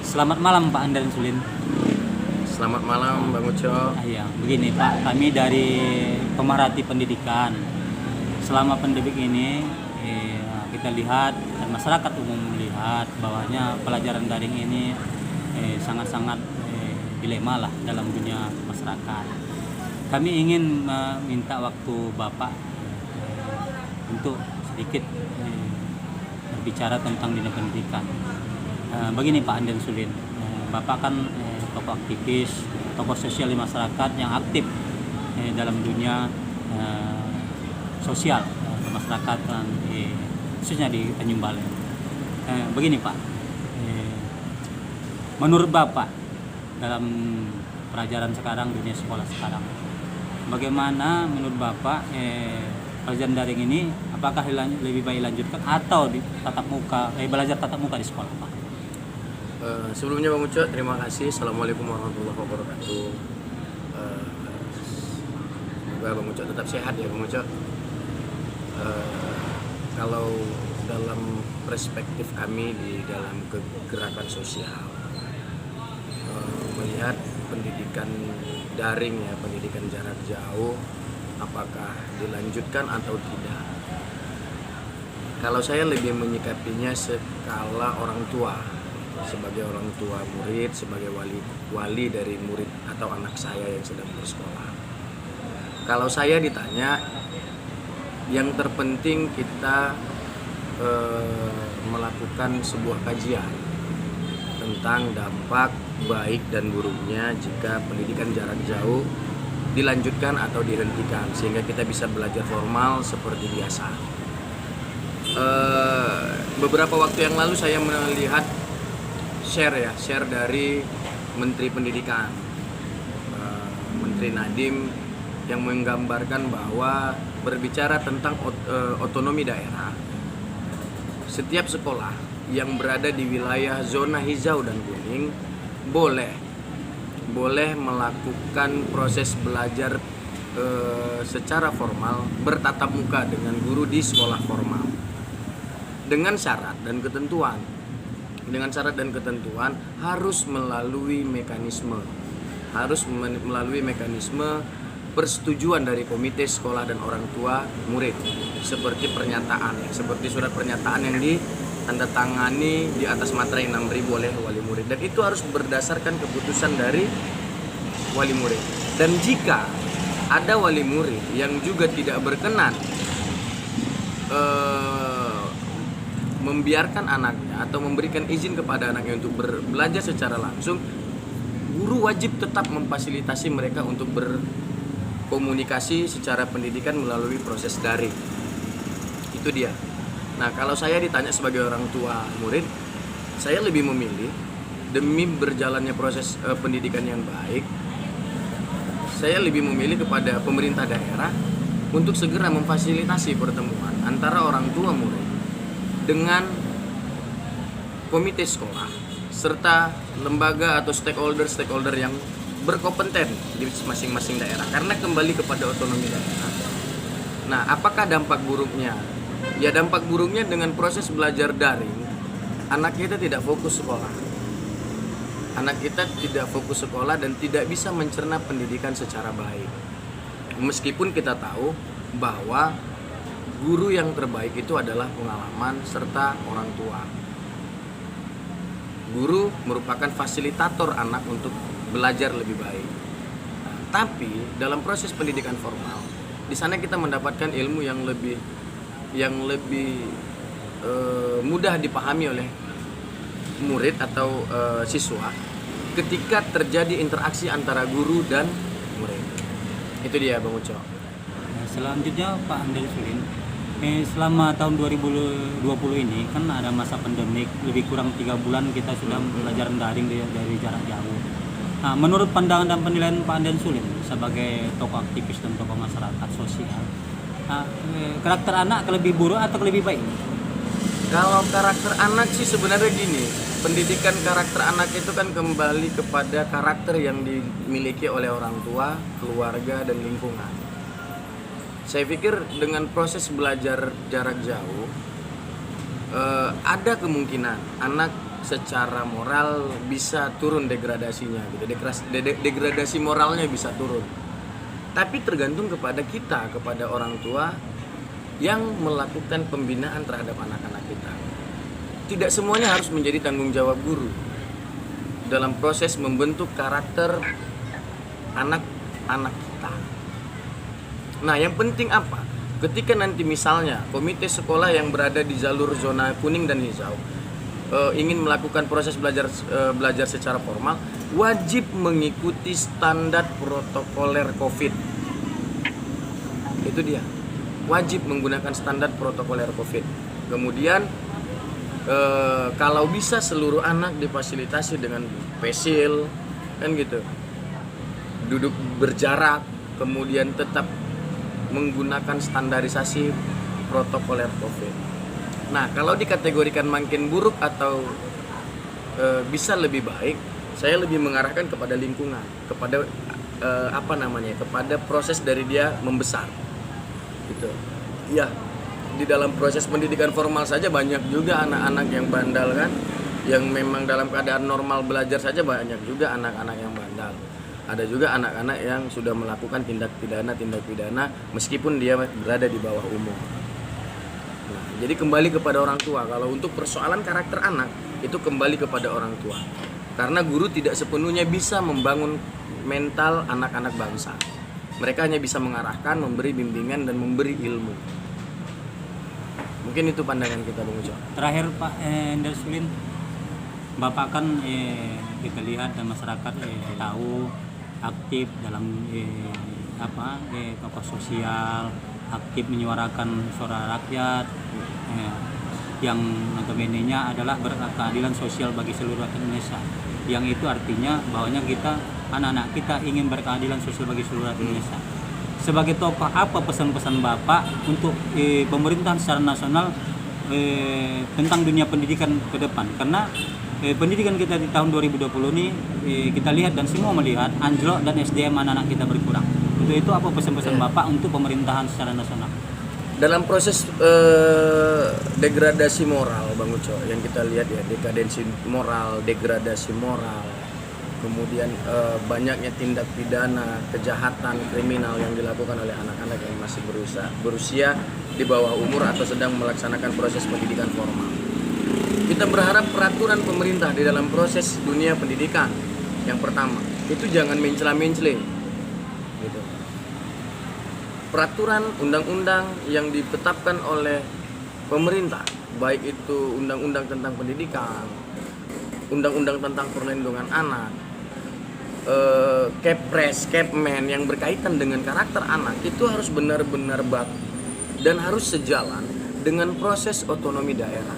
Selamat malam Pak Andan Sulin. Selamat malam Bang Uco. Ya, begini Pak, kami dari Pemerhati Pendidikan. Selama pandemi ini kita lihat dan masyarakat umum melihat bahwanya pelajaran daring ini sangat-sangat dilema lah dalam dunia masyarakat. Kami ingin meminta waktu Bapak untuk sedikit berbicara tentang dunia pendidikan. Begini Pak Andan Sulin, Bapak kan tokoh aktivis, tokoh sosial di masyarakat yang aktif dalam dunia sosial masyarakat khususnya di Tanjung Balai. Begini Pak, menurut Bapak dalam pelajaran sekarang, dunia sekolah sekarang, bagaimana menurut Bapak pelajaran daring ini, apakah lebih baik lanjutkan atau di tatap muka, belajar tatap muka di sekolah Pak? Sebelumnya Bang Uco, terima kasih. Assalamualaikum warahmatullahi wabarakatuh. Semoga Bang Uco tetap sehat ya Bang Uco. Kalau dalam perspektif kami di dalam kegerakan sosial, melihat pendidikan daring ya, pendidikan jarak jauh, apakah dilanjutkan atau tidak? Kalau saya lebih menyikapinya skala orang tua, sebagai orang tua murid, sebagai wali dari murid atau anak saya yang sedang bersekolah. Kalau saya ditanya, yang terpenting kita melakukan sebuah kajian tentang dampak baik dan buruknya jika pendidikan jarak jauh dilanjutkan atau dihentikan, sehingga kita bisa belajar formal seperti biasa. Beberapa waktu yang lalu saya melihat share dari Menteri Pendidikan, Menteri Nadiem, yang menggambarkan bahwa berbicara tentang otonomi daerah, setiap sekolah yang berada di wilayah zona hijau dan kuning boleh melakukan proses belajar secara formal, bertatap muka dengan guru di sekolah formal, dengan syarat dan ketentuan. Dengan syarat dan ketentuan harus melalui mekanisme persetujuan dari komite sekolah dan orang tua murid, seperti surat pernyataan yang ditandatangani di atas materai 6.000 oleh wali murid, dan itu harus berdasarkan keputusan dari wali murid. Dan jika ada wali murid yang juga tidak berkenan membiarkan anaknya atau memberikan izin kepada anaknya untuk belajar secara langsung, guru wajib tetap memfasilitasi mereka untuk berkomunikasi secara pendidikan melalui proses daring. Itu dia. Nah, kalau saya ditanya sebagai orang tua murid, saya lebih memilih demi berjalannya proses pendidikan yang baik, saya lebih memilih kepada pemerintah daerah untuk segera memfasilitasi pertemuan antara orang tua murid dengan komite sekolah serta lembaga atau stakeholder yang berkompeten di masing-masing daerah, karena kembali kepada otonomi daerah. Nah, apakah dampak buruknya? Ya, dampak buruknya dengan proses belajar daring, anak kita tidak fokus sekolah. Anak kita tidak fokus sekolah dan tidak bisa mencerna pendidikan secara baik. Meskipun kita tahu bahwa guru yang terbaik itu adalah pengalaman serta orang tua. Guru merupakan fasilitator anak untuk belajar lebih baik. Nah, tapi dalam proses pendidikan formal, di sana kita mendapatkan ilmu yang lebih mudah dipahami oleh murid atau siswa ketika terjadi interaksi antara guru dan murid. Itu dia Bang Uco. Selanjutnya Pak Andan Sulin, selama tahun 2020 ini kan ada masa pandemik, lebih kurang 3 bulan kita sudah belajar daring dari jarak jauh. Nah, menurut pandangan dan penilaian Pak Andan Sulin sebagai tokoh aktivis dan tokoh masyarakat sosial, karakter anak lebih buruk atau lebih baik? Kalau karakter anak sih sebenarnya gini, pendidikan karakter anak itu kan kembali kepada karakter yang dimiliki oleh orang tua, keluarga, dan lingkungan. Saya pikir dengan proses belajar jarak jauh ada kemungkinan anak secara moral bisa turun degradasinya gitu. Degradasi moralnya bisa turun. Tapi tergantung kepada kita, kepada orang tua yang melakukan pembinaan terhadap anak-anak kita. Tidak semuanya harus menjadi tanggung jawab guru dalam proses membentuk karakter anak-anak kita. Nah, yang penting apa? Ketika nanti misalnya komite sekolah yang berada di jalur zona kuning dan hijau ingin melakukan proses belajar secara formal, wajib mengikuti standar protokoler COVID. Itu dia. Wajib menggunakan standar protokoler COVID. Kemudian kalau bisa seluruh anak difasilitasi dengan facial, kan gitu, duduk berjarak, kemudian tetap menggunakan standarisasi protokoler COVID. Nah, kalau dikategorikan makin buruk atau bisa lebih baik, saya lebih mengarahkan kepada lingkungan, kepada kepada proses dari dia membesar, gitu. Ya. Di dalam proses pendidikan formal saja banyak juga anak-anak yang bandal kan, yang memang dalam keadaan normal belajar saja banyak juga anak-anak yang bandal. Ada juga anak-anak yang sudah melakukan tindak pidana meskipun dia berada di bawah umur. Nah, jadi kembali kepada orang tua. Kalau untuk persoalan karakter anak itu kembali kepada orang tua. Karena guru tidak sepenuhnya bisa membangun mental anak-anak bangsa. Mereka hanya bisa mengarahkan, memberi bimbingan dan memberi ilmu. Mungkin itu pandangan kita, Bang Uco. Terakhir Pak Endersulin, Bapak kan kita lihat dan masyarakat tahu aktif dalam tokoh sosial, aktif menyuarakan suara rakyat, yang notabene-nya adalah berkeadilan sosial bagi seluruh rakyat Indonesia. Yang itu artinya bahwanya kita, anak-anak kita ingin berkeadilan sosial bagi seluruh rakyat Indonesia. Sebagai tokoh, apa pesan-pesan Bapak untuk pemerintahan secara nasional tentang dunia pendidikan ke depan? Karena pendidikan kita di tahun 2020 ini kita lihat dan semua melihat anjlok dan SDM anak-anak kita berkurang. Untuk itu apa pesan-pesan Bapak untuk pemerintahan secara nasional? Dalam proses degradasi moral, Bang Uco, yang kita lihat ya, dekadensi moral, degradasi moral, kemudian banyaknya tindak pidana, kejahatan, kriminal yang dilakukan oleh anak-anak yang masih berusia di bawah umur atau sedang melaksanakan proses pendidikan formal. Kita berharap peraturan pemerintah di dalam proses dunia pendidikan, yang pertama, itu jangan mencela-mencele. Gitu. Peraturan undang-undang yang ditetapkan oleh pemerintah, baik itu undang-undang tentang pendidikan, undang-undang tentang perlindungan anak, Kepres, Kepmen yang berkaitan dengan karakter anak itu harus benar-benar baku dan harus sejalan dengan proses otonomi daerah.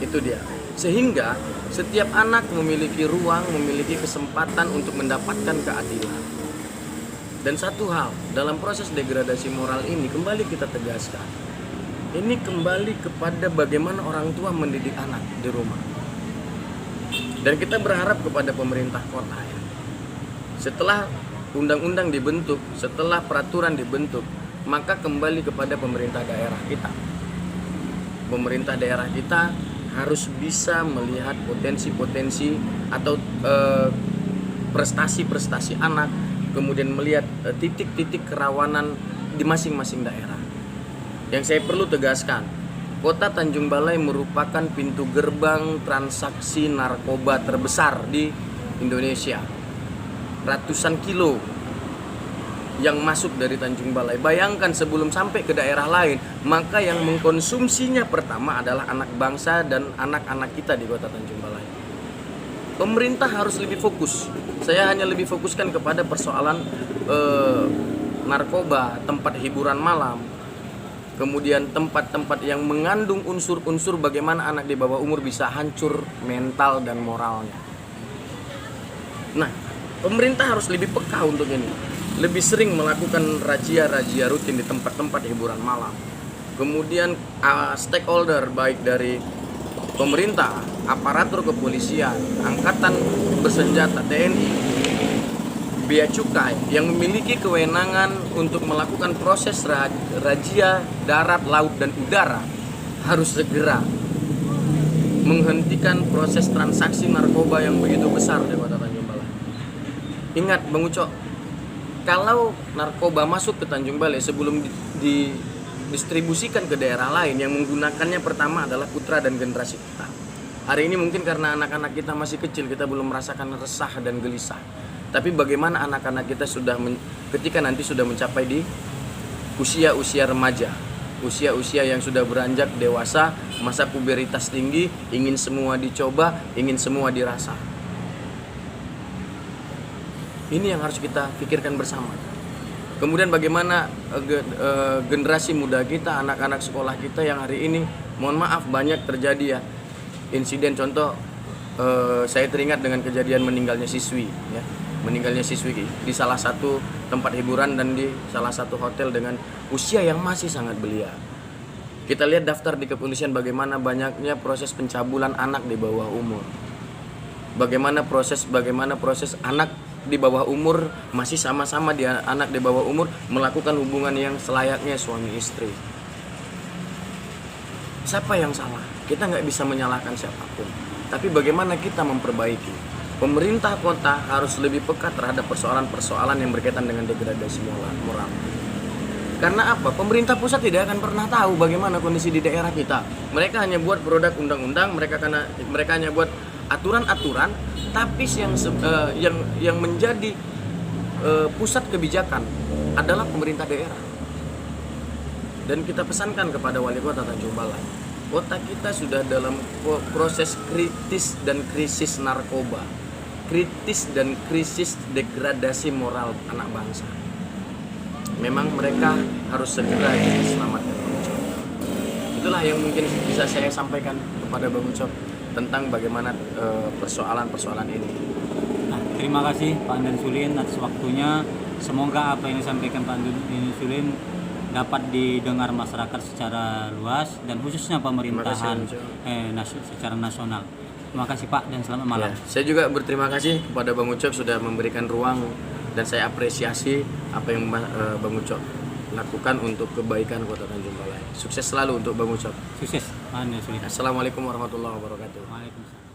Itu dia. Sehingga setiap anak memiliki ruang, memiliki kesempatan untuk mendapatkan keadilan. Dan satu hal, dalam proses degradasi moral ini kembali kita tegaskan. Ini kembali kepada bagaimana orang tua mendidik anak di rumah. Dan kita berharap kepada pemerintah kota ya. Setelah undang-undang dibentuk, setelah peraturan dibentuk, maka kembali kepada pemerintah daerah kita. Pemerintah daerah kita harus bisa melihat potensi-potensi atau prestasi-prestasi anak, kemudian melihat titik-titik kerawanan di masing-masing daerah. Yang saya perlu tegaskan, Kota Tanjung Balai merupakan pintu gerbang transaksi narkoba terbesar di Indonesia. Ratusan kilo yang masuk dari Tanjung Balai. Bayangkan sebelum sampai ke daerah lain, maka yang mengkonsumsinya pertama adalah anak bangsa dan anak-anak kita di Kota Tanjung Balai. Pemerintah harus lebih fokus. Saya hanya lebih fokuskan kepada persoalan narkoba, tempat hiburan malam, kemudian tempat-tempat yang mengandung unsur-unsur bagaimana anak di bawah umur bisa hancur mental dan moralnya. Nah, pemerintah harus lebih peka untuk ini. Lebih sering melakukan razia-razia rutin di tempat-tempat hiburan malam. Kemudian stakeholder baik dari pemerintah, aparatur kepolisian, angkatan bersenjata TNI, bea cukai yang memiliki kewenangan untuk melakukan proses razia darat, laut, dan udara harus segera menghentikan proses transaksi narkoba yang begitu besar di Kota Tanjung Balai. Ingat Bang Ucok, kalau narkoba masuk ke Tanjung Balai sebelum didistribusikan ke daerah lain, yang menggunakannya pertama adalah putra dan generasi kita. Hari ini mungkin karena anak-anak kita masih kecil, kita belum merasakan resah dan gelisah. Tapi bagaimana anak-anak kita ketika nanti sudah mencapai di usia-usia remaja, usia-usia yang sudah beranjak dewasa, masa pubertas tinggi, ingin semua dicoba, ingin semua dirasa. Ini yang harus kita pikirkan bersama. Kemudian bagaimana generasi muda kita, anak-anak sekolah kita yang hari ini, mohon maaf, banyak terjadi ya insiden. Contoh, saya teringat dengan kejadian meninggalnya siswi di salah satu tempat hiburan dan di salah satu hotel dengan usia yang masih sangat belia. Kita lihat daftar di kepolisian bagaimana banyaknya proses pencabulan anak di bawah umur. Bagaimana proses anak di bawah umur, masih sama-sama anak di bawah umur melakukan hubungan yang selayaknya suami istri. Siapa yang salah? Kita nggak bisa menyalahkan siapapun. Tapi bagaimana kita memperbaiki? Pemerintah kota harus lebih peka terhadap persoalan-persoalan yang berkaitan dengan degradasi moral. Karena apa? Pemerintah pusat tidak akan pernah tahu bagaimana kondisi di daerah kita. Mereka hanya buat produk undang-undang, mereka hanya buat aturan-aturan, tapi yang menjadi pusat kebijakan adalah pemerintah daerah. Dan kita pesankan kepada wali kota Tanjung Balai, kota kita sudah dalam proses kritis dan krisis narkoba, kritis dan krisis degradasi moral anak bangsa. Memang mereka harus segera diselamatkan. Itulah yang mungkin bisa saya sampaikan kepada Bang Ucok tentang bagaimana persoalan-persoalan ini. Nah, terima kasih Pak Andri Sulin atas waktunya. Semoga apa yang disampaikan Pak Andri Sulin dapat didengar masyarakat secara luas dan khususnya pemerintahan secara nasional. Terima kasih Pak dan selamat malam. Ya, saya juga berterima kasih kepada Bang Ucok sudah memberikan ruang dan saya apresiasi apa yang Bang Ucok lakukan untuk kebaikan Kota Tanjung Balai. Sukses selalu untuk Bang Ucok. Sukses Pak Andri Sulin. Assalamualaikum warahmatullahi wabarakatuh. Waalaikumsalam.